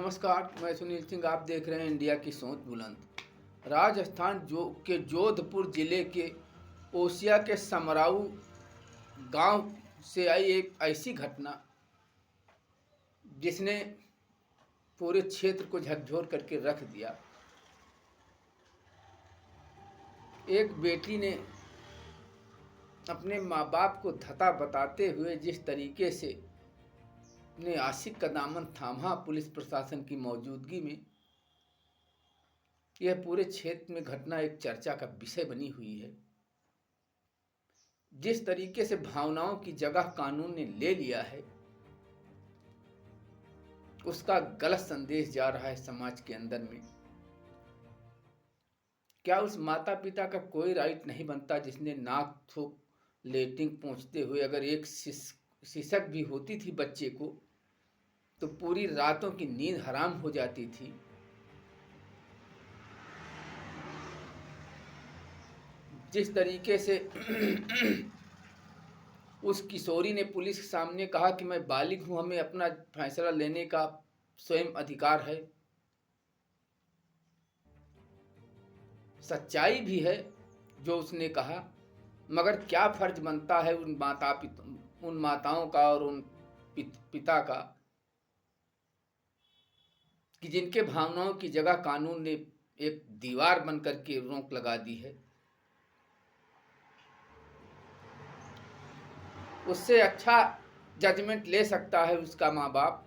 नमस्कार, मैं सुनील सिंह। आप देख रहे हैं इंडिया की सोच बुलंद। राजस्थान के जोधपुर जिले के ओसिया के समराऊ गांव से आई एक ऐसी घटना जिसने पूरे क्षेत्र को झकझोर करके रख दिया। एक बेटी ने अपने माँ बाप को धता बताते हुए जिस तरीके से ने आशिक का दामन थामा पुलिस प्रशासन की मौजूदगी में, यह पूरे क्षेत्र में घटना एक चर्चा का विषय बनी हुई है। जिस तरीके से भावनाओं की जगह कानून ने ले लिया है, उसका गलत संदेश जा रहा है समाज के अंदर में। क्या उस माता पिता का कोई राइट नहीं बनता जिसने नाक थूक लेटरिन पहुंचते हुए अगर एक सिसक भी होती थी बच्चे को तो पूरी रातों की नींद हराम हो जाती थी। जिस तरीके से उस किशोरी ने पुलिस के सामने कहा कि मैं बालिग हूं, हमें अपना फैसला लेने का स्वयं अधिकार है। सच्चाई भी है जो उसने कहा, मगर क्या फर्ज बनता है उन माताओं का और उन पिता का कि जिनके भावनाओं की जगह कानून ने एक दीवार बन करके रोक लगा दी है। उससे अच्छा जजमेंट ले सकता है उसका माँ बाप,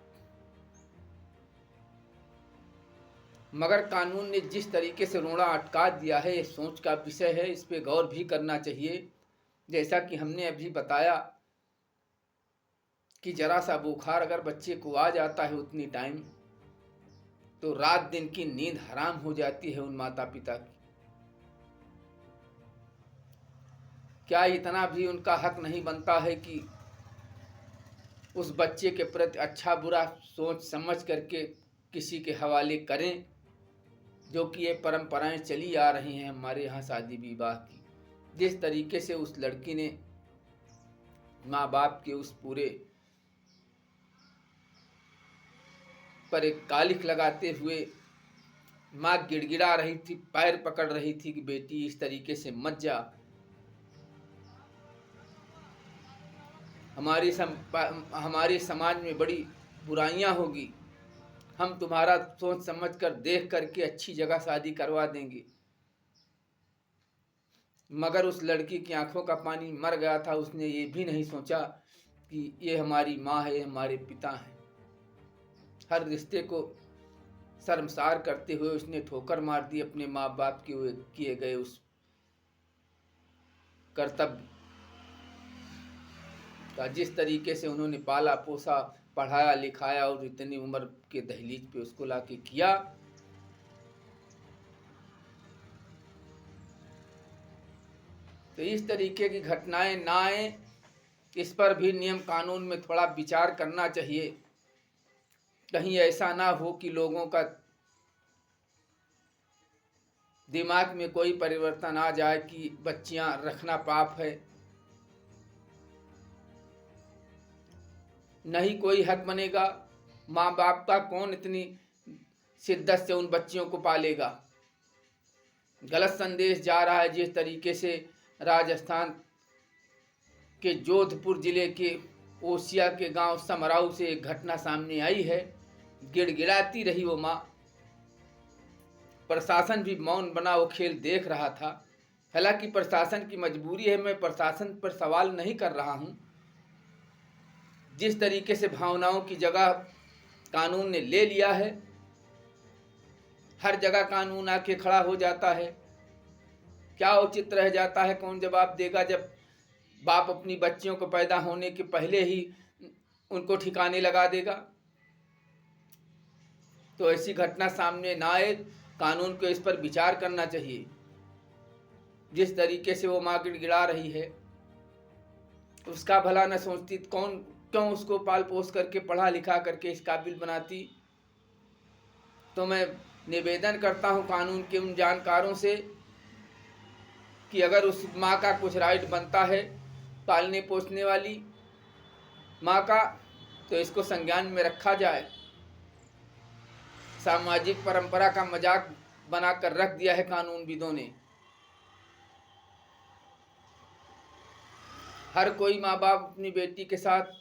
मगर कानून ने जिस तरीके से रोड़ा अटका दिया है, ये सोच का विषय है। इस पे गौर भी करना चाहिए। जैसा कि हमने अभी बताया कि जरा सा बुखार अगर बच्चे को आ जाता है उतनी टाइम, तो रात दिन की नींद हराम हो जाती है उन माता पिता की। क्या इतना भी उनका हक नहीं बनता है कि उस बच्चे के प्रति अच्छा बुरा सोच समझ करके किसी के हवाले करें, जो कि ये परंपराएं चली आ रही हैं हमारे यहाँ शादी विवाह की। जिस तरीके से उस लड़की ने माँ बाप के उस पूरे पर एक कालिख लगाते हुए माँ गिड़गिड़ा रही थी, पैर पकड़ रही थी कि बेटी इस तरीके से मत जा। हमारे समाज में बड़ी बुराइयां होगी, हम तुम्हारा सोच समझ कर देख करके अच्छी जगह शादी करवा देंगे। मगर उस लड़की की आंखों का पानी मर गया था। उसने ये भी नहीं सोचा कि ये हमारी माँ है, ये हमारे पिता हैं। हर रिश्ते को शर्मसार करते हुए उसने ठोकर मार दी अपने माँ बाप के किए गए उस कर्तव्य का। जिस तरीके से उन्होंने पाला पोसा, पढ़ाया लिखाया और इतनी उम्र के दहलीज पे उसको लाके किया, तो इस तरीके की घटनाएं ना आए, इस पर भी नियम कानून में थोड़ा विचार करना चाहिए। कहीं ऐसा ना हो कि लोगों का दिमाग में कोई परिवर्तन आ जाए कि बच्चियां रखना पाप है। नहीं कोई हक बनेगा। माँ बाप का कौन इतनी शिद्दत से उन बच्चियों को पालेगा। गलत संदेश जा रहा है। जिस तरीके से राजस्थान के जोधपुर जिले के ओसिया के गांव समराऊ से एक घटना सामने आई है, गिड़गिड़ाती रही वो माँ। प्रशासन भी मौन बना वो खेल देख रहा था। हालांकि प्रशासन की मजबूरी है, मैं प्रशासन पर सवाल नहीं कर रहा हूं। जिस तरीके से भावनाओं की जगह कानून ने ले लिया है, हर जगह कानून आके खड़ा हो जाता है। क्या उचित रह जाता है, कौन जवाब देगा जब बाप अपनी बच्चियों को पैदा होने के पहले ही उनको ठिकाने लगा देगा। तो ऐसी घटना सामने ना आए, कानून को इस पर विचार करना चाहिए। जिस तरीके से वो माँ गिड़गिड़ा रही है, उसका भला न सोचती, कौन क्यों उसको पाल पोस करके पढ़ा लिखा करके इस काबिल बनाती। तो मैं निवेदन करता हूं कानून के उन जानकारों से कि अगर उस माँ का कुछ राइट बनता है पालने पोसने वाली माँ का, तो इसको संज्ञान में रखा जाए। सामाजिक परंपरा का मजाक बनाकर रख दिया है कानूनविदों ने। हर कोई माँ बाप अपनी बेटी के साथ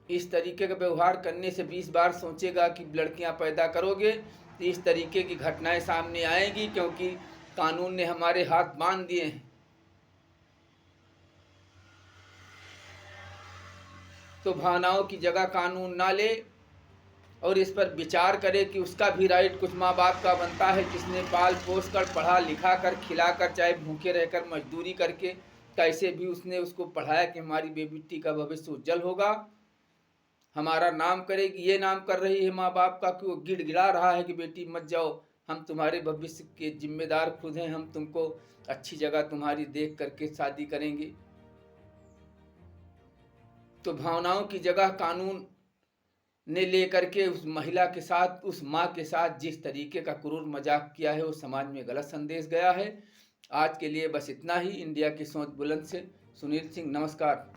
इस तरीके का व्यवहार करने से 20 बार सोचेगा कि लड़कियां पैदा करोगे तो इस तरीके की घटनाएं सामने आएंगी, क्योंकि कानून ने हमारे हाथ बांध दिए हैं। तो भावनाओं की जगह कानून ना ले और इस पर विचार करे कि उसका भी राइट कुछ माँ बाप का बनता है, जिसने पाल पोस कर पढ़ा लिखा कर खिला कर चाहे भूखे रहकर मजदूरी करके कैसे भी उसने उसको पढ़ाया कि हमारी बेटी का भविष्य उज्जवल होगा, हमारा नाम करेगी। ये नाम कर रही है माँ बाप का कि वो गिड़गिड़ा रहा है कि बेटी मत जाओ, हम तुम्हारे भविष्य के जिम्मेदार खुद हैं, हम तुमको अच्छी जगह तुम्हारी देख करके शादी करेंगे। तो भावनाओं की जगह कानून ने लेकर के उस महिला के साथ, उस माँ के साथ जिस तरीके का क्रूर मजाक किया है, वो समाज में गलत संदेश गया है। आज के लिए बस इतना ही। इंडिया की सोच बुलंद से सुनील सिंह, नमस्कार।